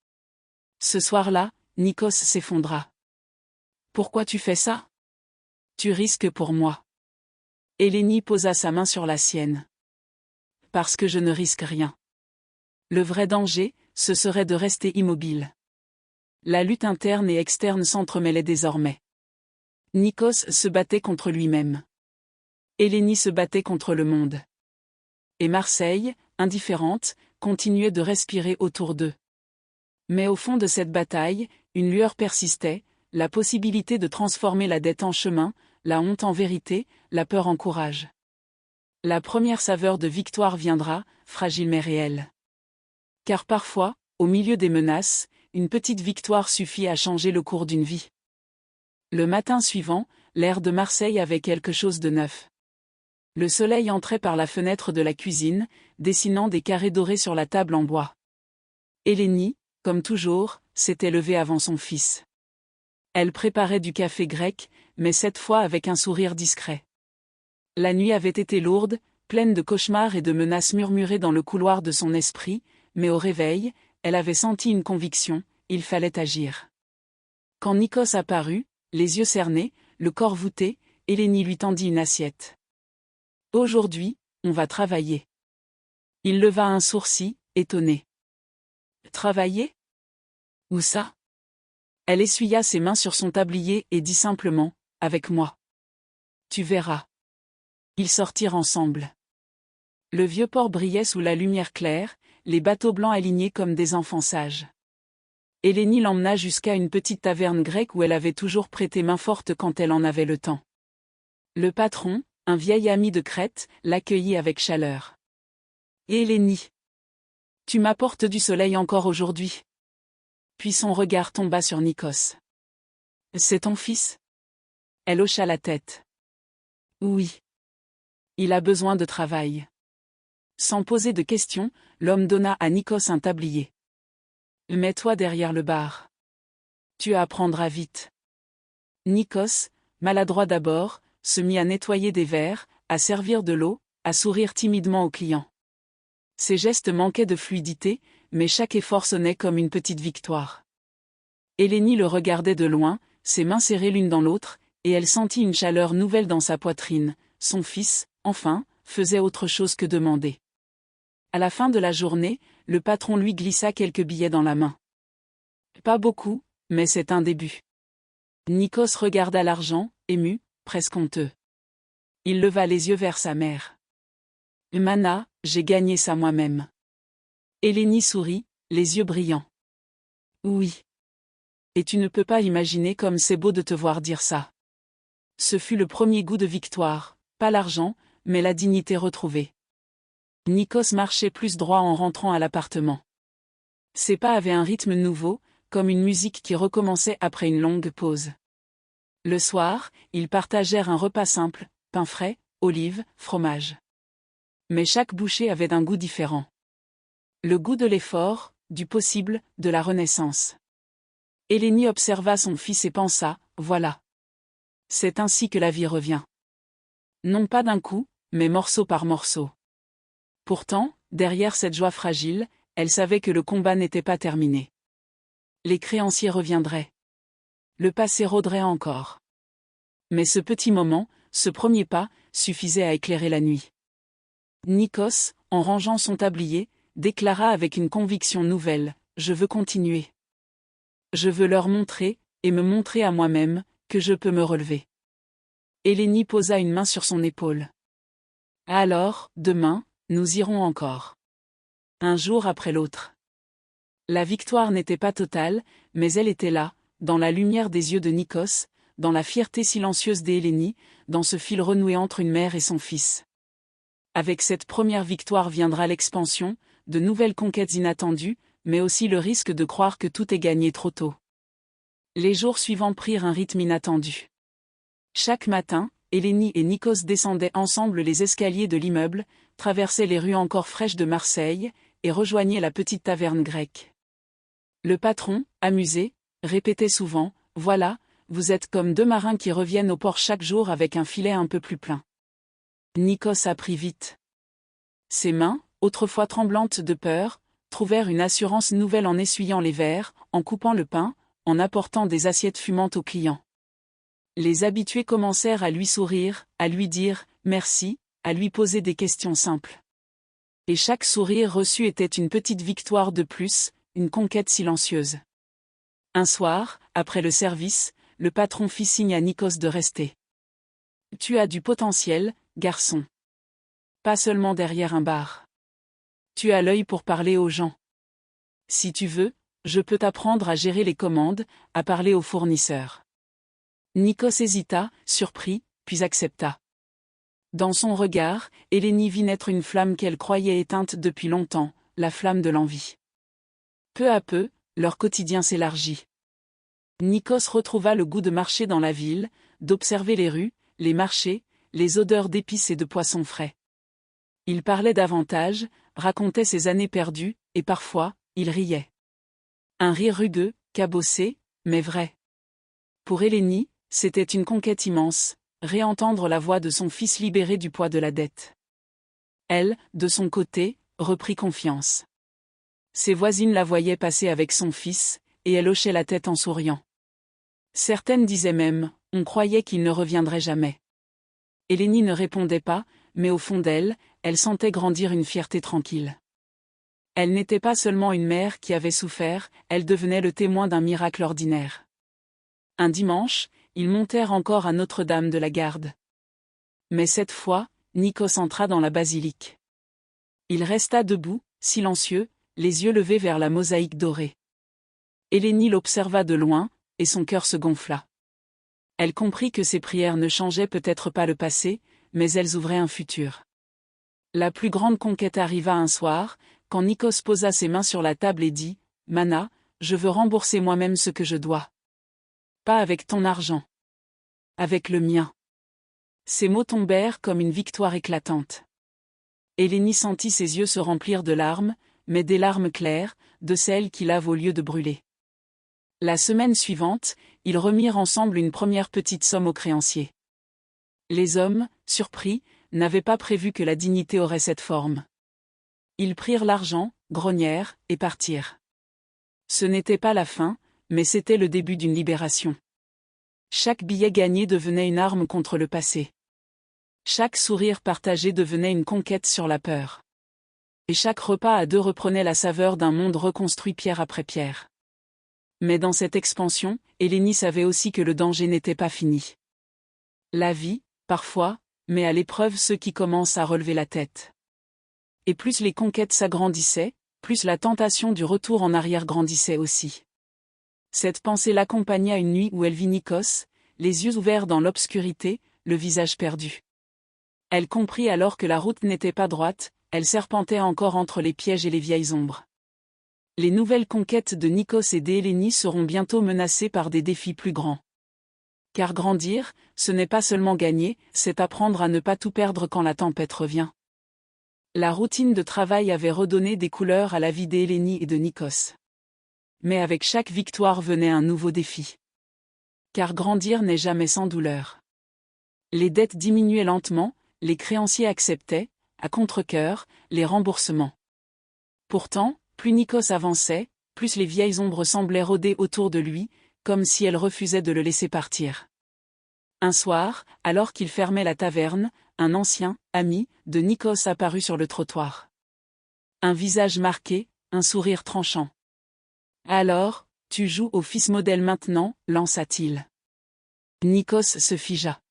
Ce soir-là, Nikos s'effondra. « Pourquoi tu fais ça ? Tu risques pour moi. » Hélénie posa sa main sur la sienne. « Parce que je ne risque rien. Le vrai danger, ce serait de rester immobile. » La lutte interne et externe s'entremêlait désormais. Nikos se battait contre lui-même. Hélénie se battait contre le monde. Et Marseille, indifférente, continuait de respirer autour d'eux. Mais au fond de cette bataille, une lueur persistait, la possibilité de transformer la dette en chemin, la honte en vérité, la peur en courage. La première saveur de victoire viendra, fragile mais réelle. Car parfois, au milieu des menaces, une petite victoire suffit à changer le cours d'une vie. Le matin suivant, l'air de Marseille avait quelque chose de neuf. Le soleil entrait par la fenêtre de la cuisine, dessinant des carrés dorés sur la table en bois. Hélénie, comme toujours, s'était levée avant son fils. Elle préparait du café grec, mais cette fois avec un sourire discret. La nuit avait été lourde, pleine de cauchemars et de menaces murmurées dans le couloir de son esprit, mais au réveil, elle avait senti une conviction, il fallait agir. Quand Nikos apparut, les yeux cernés, le corps voûté, Hélénie lui tendit une assiette. « Aujourd'hui, on va travailler. » Il leva un sourcil, étonné. « Travailler ? Où ça ? » Elle essuya ses mains sur son tablier et dit simplement, « Avec moi. Tu verras. » Ils sortirent ensemble. Le vieux port brillait sous la lumière claire, les bateaux blancs alignés comme des enfants sages. Hélénie l'emmena jusqu'à une petite taverne grecque où elle avait toujours prêté main forte quand elle en avait le temps. Le patron, un vieil ami de Crète, l'accueillit avec chaleur. « Hélénie, tu m'apportes du soleil encore aujourd'hui. » Puis son regard tomba sur Nikos. « C'est ton fils ?» Elle hocha la tête. « Oui. Il a besoin de travail. » Sans poser de questions, l'homme donna à Nikos un tablier. « Mets-toi derrière le bar. Tu apprendras vite. » Nikos, maladroit d'abord, se mit à nettoyer des verres, à servir de l'eau, à sourire timidement aux clients. Ses gestes manquaient de fluidité, mais chaque effort sonnait comme une petite victoire. Hélénie le regardait de loin, ses mains serrées l'une dans l'autre, et elle sentit une chaleur nouvelle dans sa poitrine. Son fils, enfin, faisait autre chose que demander. À la fin de la journée, le patron lui glissa quelques billets dans la main. Pas beaucoup, mais c'est un début. Nikos regarda l'argent, ému, presque honteux. Il leva les yeux vers sa mère. « Mana, j'ai gagné ça moi-même. » Hélénie sourit, les yeux brillants. « Oui. Et tu ne peux pas imaginer comme c'est beau de te voir dire ça. » Ce fut le premier goût de victoire, pas l'argent, mais la dignité retrouvée. Nikos marchait plus droit en rentrant à l'appartement. Ses pas avaient un rythme nouveau, comme une musique qui recommençait après une longue pause. Le soir, ils partagèrent un repas simple, pain frais, olives, fromage. Mais chaque bouchée avait un goût différent. Le goût de l'effort, du possible, de la renaissance. Hélénie observa son fils et pensa, voilà. C'est ainsi que la vie revient. Non pas d'un coup, mais morceau par morceau. Pourtant, derrière cette joie fragile, elle savait que le combat n'était pas terminé. Les créanciers reviendraient. Le passé rôderait encore. Mais ce petit moment, ce premier pas, suffisait à éclairer la nuit. Nikos, en rangeant son tablier, déclara avec une conviction nouvelle, « Je veux continuer. Je veux leur montrer, et me montrer à moi-même, que je peux me relever. » Hélénie posa une main sur son épaule. « Alors, demain, nous irons encore. » Un jour après l'autre. La victoire n'était pas totale, mais elle était là, dans la lumière des yeux de Nikos, dans la fierté silencieuse d'Hélénie, dans ce fil renoué entre une mère et son fils. Avec cette première victoire viendra l'expansion, de nouvelles conquêtes inattendues, mais aussi le risque de croire que tout est gagné trop tôt. Les jours suivants prirent un rythme inattendu. Chaque matin, Hélénie et Nikos descendaient ensemble les escaliers de l'immeuble, traversaient les rues encore fraîches de Marseille, et rejoignaient la petite taverne grecque. Le patron, amusé, répétait souvent, « Voilà, vous êtes comme deux marins qui reviennent au port chaque jour avec un filet un peu plus plein. » Nikos apprit vite. Ses mains, autrefois tremblantes de peur, trouvèrent une assurance nouvelle en essuyant les verres, en coupant le pain, en apportant des assiettes fumantes aux clients. Les habitués commencèrent à lui sourire, à lui dire « merci », à lui poser des questions simples. Et chaque sourire reçu était une petite victoire de plus, une conquête silencieuse. Un soir, après le service, le patron fit signe à Nikos de rester. « Tu as du potentiel, garçon. Pas seulement derrière un bar. Tu as l'œil pour parler aux gens. Si tu veux, je peux t'apprendre à gérer les commandes, à parler aux fournisseurs. » Nikos hésita, surpris, puis accepta. Dans son regard, Hélénie vit naître une flamme qu'elle croyait éteinte depuis longtemps, la flamme de l'envie. Peu à peu, leur quotidien s'élargit. Nikos retrouva le goût de marcher dans la ville, d'observer les rues, les marchés, les odeurs d'épices et de poissons frais. Il parlait davantage, racontait ses années perdues, et parfois, il riait. Un rire rugueux, cabossé, mais vrai. Pour Hélénie, c'était une conquête immense, réentendre la voix de son fils libéré du poids de la dette. Elle, de son côté, reprit confiance. Ses voisines la voyaient passer avec son fils, et elle hochait la tête en souriant. Certaines disaient même, on croyait qu'il ne reviendrait jamais. Hélénie ne répondait pas, mais au fond d'elle, elle sentait grandir une fierté tranquille. Elle n'était pas seulement une mère qui avait souffert, elle devenait le témoin d'un miracle ordinaire. Un dimanche, ils montèrent encore à Notre-Dame de la Garde. Mais cette fois, Nikos entra dans la basilique. Il resta debout, silencieux, les yeux levés vers la mosaïque dorée. Hélénie l'observa de loin, et son cœur se gonfla. Elle comprit que ses prières ne changeaient peut-être pas le passé, mais elles ouvraient un futur. La plus grande conquête arriva un soir, quand Nikos posa ses mains sur la table et dit « Mana, je veux rembourser moi-même ce que je dois. Pas avec ton argent. Avec le mien. » Ces mots tombèrent comme une victoire éclatante. Hélénie sentit ses yeux se remplir de larmes, mais des larmes claires, de celles qui lavent au lieu de brûler. La semaine suivante, ils remirent ensemble une première petite somme aux créanciers. Les hommes, surpris, n'avaient pas prévu que la dignité aurait cette forme. Ils prirent l'argent, grognèrent, et partirent. Ce n'était pas la fin, mais c'était le début d'une libération. Chaque billet gagné devenait une arme contre le passé. Chaque sourire partagé devenait une conquête sur la peur. Et chaque repas à deux reprenait la saveur d'un monde reconstruit pierre après pierre. Mais dans cette expansion, Hélénie savait aussi que le danger n'était pas fini. La vie, parfois, met à l'épreuve ceux qui commencent à relever la tête. Et plus les conquêtes s'agrandissaient, plus la tentation du retour en arrière grandissait aussi. Cette pensée l'accompagna une nuit où elle vit Nikos, les yeux ouverts dans l'obscurité, le visage perdu. Elle comprit alors que la route n'était pas droite, elle serpentait encore entre les pièges et les vieilles ombres. Les nouvelles conquêtes de Nikos et d'Hélénie seront bientôt menacées par des défis plus grands. Car grandir, ce n'est pas seulement gagner, c'est apprendre à ne pas tout perdre quand la tempête revient. La routine de travail avait redonné des couleurs à la vie d'Hélénie et de Nikos. Mais avec chaque victoire venait un nouveau défi. Car grandir n'est jamais sans douleur. Les dettes diminuaient lentement, les créanciers acceptaient, à contre-cœur, les remboursements. Pourtant, plus Nikos avançait, plus les vieilles ombres semblaient rôder autour de lui, comme si elles refusaient de le laisser partir. Un soir, alors qu'il fermait la taverne, un ancien ami de Nikos apparut sur le trottoir. Un visage marqué, un sourire tranchant. « Alors, tu joues au fils modèle maintenant » lança-t-il. Nikos se figea.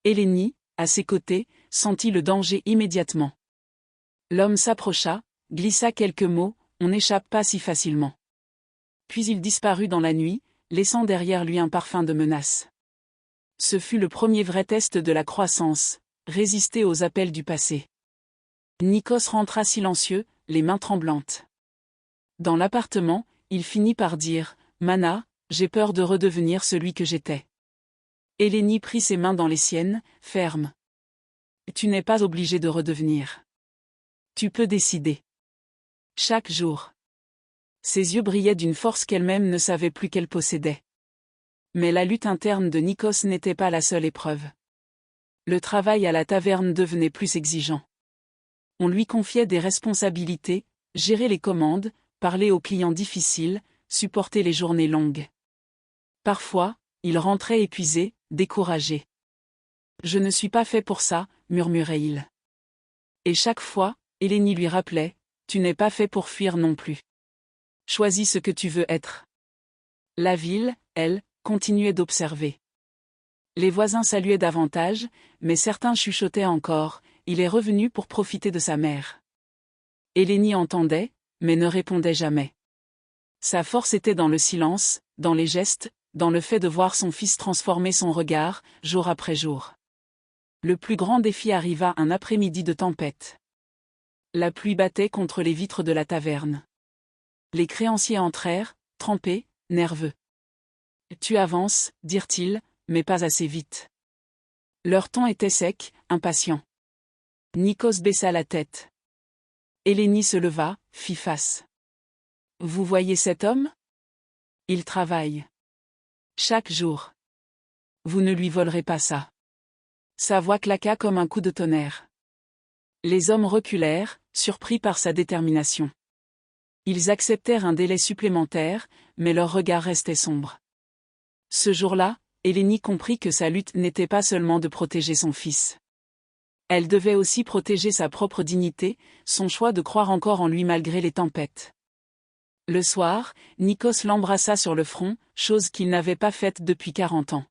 Hélénie, à ses côtés, sentit le danger immédiatement. L'homme s'approcha, glissa quelques mots, on n'échappe pas si facilement. Puis il disparut dans la nuit, laissant derrière lui un parfum de menace. Ce fut le premier vrai test de la croissance, résister aux appels du passé. Nikos rentra silencieux, les mains tremblantes. Dans l'appartement, il finit par dire « Mana, j'ai peur de redevenir celui que j'étais. » Hélénie prit ses mains dans les siennes, ferme. « Tu n'es pas obligé de redevenir. Tu peux décider. Chaque jour. » Ses yeux brillaient d'une force qu'elle-même ne savait plus qu'elle possédait. Mais la lutte interne de Nikos n'était pas la seule épreuve. Le travail à la taverne devenait plus exigeant. On lui confiait des responsabilités, gérer les commandes, parler aux clients difficiles, supporter les journées longues. Parfois, il rentrait épuisé, découragé. « Je ne suis pas fait pour ça », murmurait-il. Et chaque fois, Hélénie lui rappelait « Tu n'es pas fait pour fuir non plus. Choisis ce que tu veux être. » La ville, elle, continuait d'observer. Les voisins saluaient davantage, mais certains chuchotaient encore « Il est revenu pour profiter de sa mère. » Hélénie entendait, mais ne répondait jamais. Sa force était dans le silence, dans les gestes, dans le fait de voir son fils transformer son regard, jour après jour. Le plus grand défi arriva un après-midi de tempête. La pluie battait contre les vitres de la taverne. Les créanciers entrèrent, trempés, nerveux. « Tu avances, dirent-ils, mais pas assez vite. » Leur ton était sec, impatient. Nikos baissa la tête. Hélénie se leva, fit face. « Vous voyez cet homme ? Il travaille. Chaque jour. Vous ne lui volerez pas ça. » Sa voix claqua comme un coup de tonnerre. Les hommes reculèrent, surpris par sa détermination. Ils acceptèrent un délai supplémentaire, mais leur regard restait sombre. Ce jour-là, Hélénie comprit que sa lutte n'était pas seulement de protéger son fils. Elle devait aussi protéger sa propre dignité, son choix de croire encore en lui malgré les tempêtes. Le soir, Nikos l'embrassa sur le front, chose qu'il n'avait pas faite depuis 40 ans.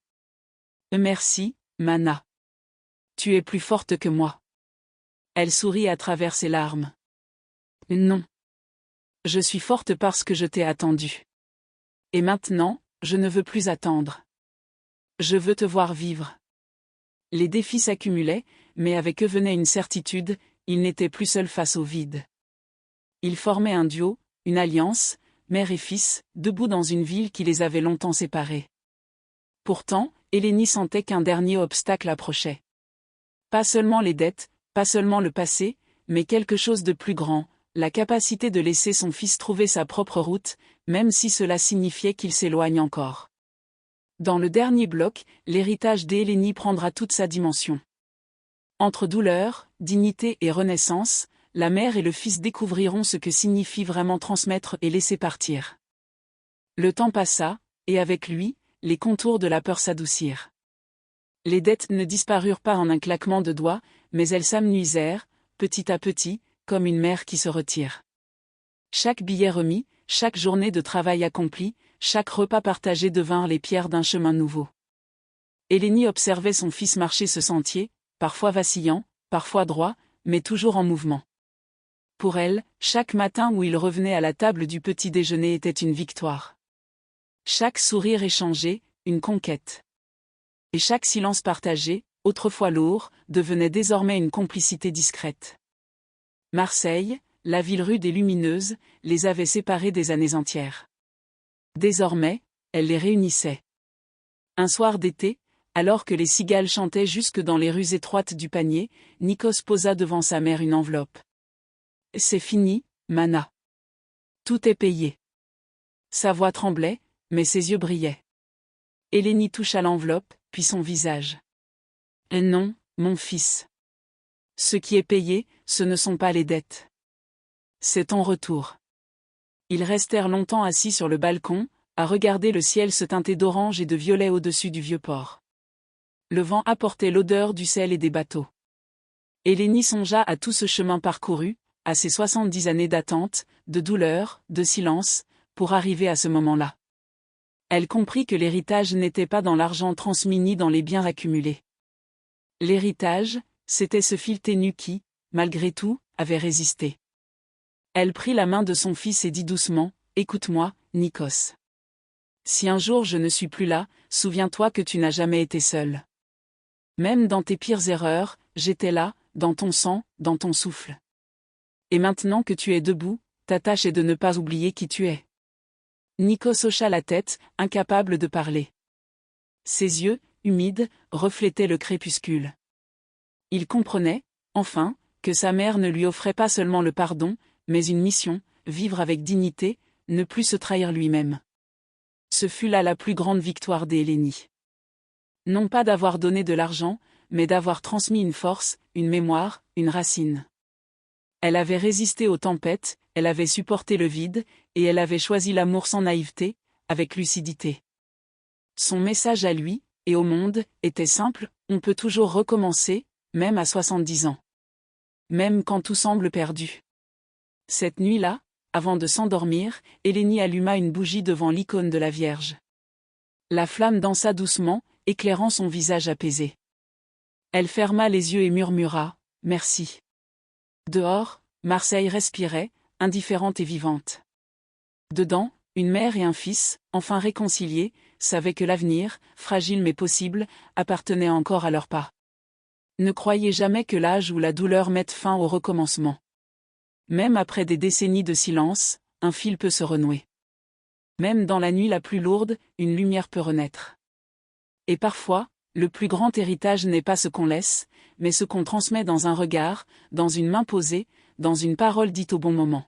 « Merci, Mana. Tu es plus forte que moi. » Elle sourit à travers ses larmes. « Non. Je suis forte parce que je t'ai attendu. Et maintenant, je ne veux plus attendre. Je veux te voir vivre. Les défis s'accumulaient, mais avec eux venait une certitude, ils n'étaient plus seuls face au vide. Ils formaient un duo, une alliance, mère et fils, debout dans une ville qui les avait longtemps séparés. Pourtant, Eleni sentait qu'un dernier obstacle approchait. Pas seulement les dettes, pas seulement le passé, mais quelque chose de plus grand, la capacité de laisser son fils trouver sa propre route, même si cela signifiait qu'il s'éloigne encore. Dans le dernier bloc, l'héritage d'Eleni prendra toute sa dimension. Entre douleur, dignité et renaissance, la mère et le fils découvriront ce que signifie vraiment transmettre et laisser partir. Le temps passa, et avec lui, les contours de la peur s'adoucirent. Les dettes ne disparurent pas en un claquement de doigts, mais elles s'amenuisèrent, petit à petit, comme une mère qui se retire. Chaque billet remis, chaque journée de travail accomplie, chaque repas partagé devinrent les pierres d'un chemin nouveau. Eleni observait son fils marcher ce sentier, parfois vacillant, parfois droit, mais toujours en mouvement. Pour elle, chaque matin où il revenait à la table du petit déjeuner était une victoire. Chaque sourire échangé, une conquête. Et chaque silence partagé, autrefois lourd, devenait désormais une complicité discrète. Marseille, la ville rude et lumineuse, les avait séparés des années entières. Désormais, elle les réunissait. Un soir d'été, alors que les cigales chantaient jusque dans les rues étroites du Panier, Nikos posa devant sa mère une enveloppe. « C'est fini, Mana. Tout est payé. » Sa voix tremblait, mais ses yeux brillaient. Eleni toucha l'enveloppe, puis son visage. « Non, mon fils. Ce qui est payé, ce ne sont pas les dettes. C'est ton retour. » Ils restèrent longtemps assis sur le balcon, à regarder le ciel se teinter d'orange et de violet au-dessus du vieux port. Le vent apportait l'odeur du sel et des bateaux. Eleni songea à tout ce chemin parcouru, à ses 70 années d'attente, de douleur, de silence, pour arriver à ce moment-là. Elle comprit que l'héritage n'était pas dans l'argent transmis ni dans les biens accumulés. L'héritage, c'était ce fil ténu qui, malgré tout, avait résisté. Elle prit la main de son fils et dit doucement, « Écoute-moi, Nikos. Si un jour je ne suis plus là, souviens-toi que tu n'as jamais été seul. Même dans tes pires erreurs, j'étais là, dans ton sang, dans ton souffle. Et maintenant que tu es debout, ta tâche est de ne pas oublier qui tu es. » Nikos hocha la tête, incapable de parler. Ses yeux, humides, reflétaient le crépuscule. Il comprenait, enfin, que sa mère ne lui offrait pas seulement le pardon, mais une mission, vivre avec dignité, ne plus se trahir lui-même. Ce fut là la plus grande victoire d'Eleni. Non pas d'avoir donné de l'argent, mais d'avoir transmis une force, une mémoire, une racine. Elle avait résisté aux tempêtes, elle avait supporté le vide, et elle avait choisi l'amour sans naïveté, avec lucidité. Son message à lui, et au monde, était simple, on peut toujours recommencer, même à 70 ans. Même quand tout semble perdu. Cette nuit-là, avant de s'endormir, Eleni alluma une bougie devant l'icône de la Vierge. La flamme dansa doucement, éclairant son visage apaisé. Elle ferma les yeux et murmura, « Merci. » Dehors, Marseille respirait, indifférente et vivante. Dedans, une mère et un fils, enfin réconciliés, savaient que l'avenir, fragile mais possible, appartenait encore à leurs pas. Ne croyez jamais que l'âge ou la douleur mettent fin au recommencement. Même après des décennies de silence, un fil peut se renouer. Même dans la nuit la plus lourde, une lumière peut renaître. Et parfois, le plus grand héritage n'est pas ce qu'on laisse, mais ce qu'on transmet dans un regard, dans une main posée, dans une parole dite au bon moment.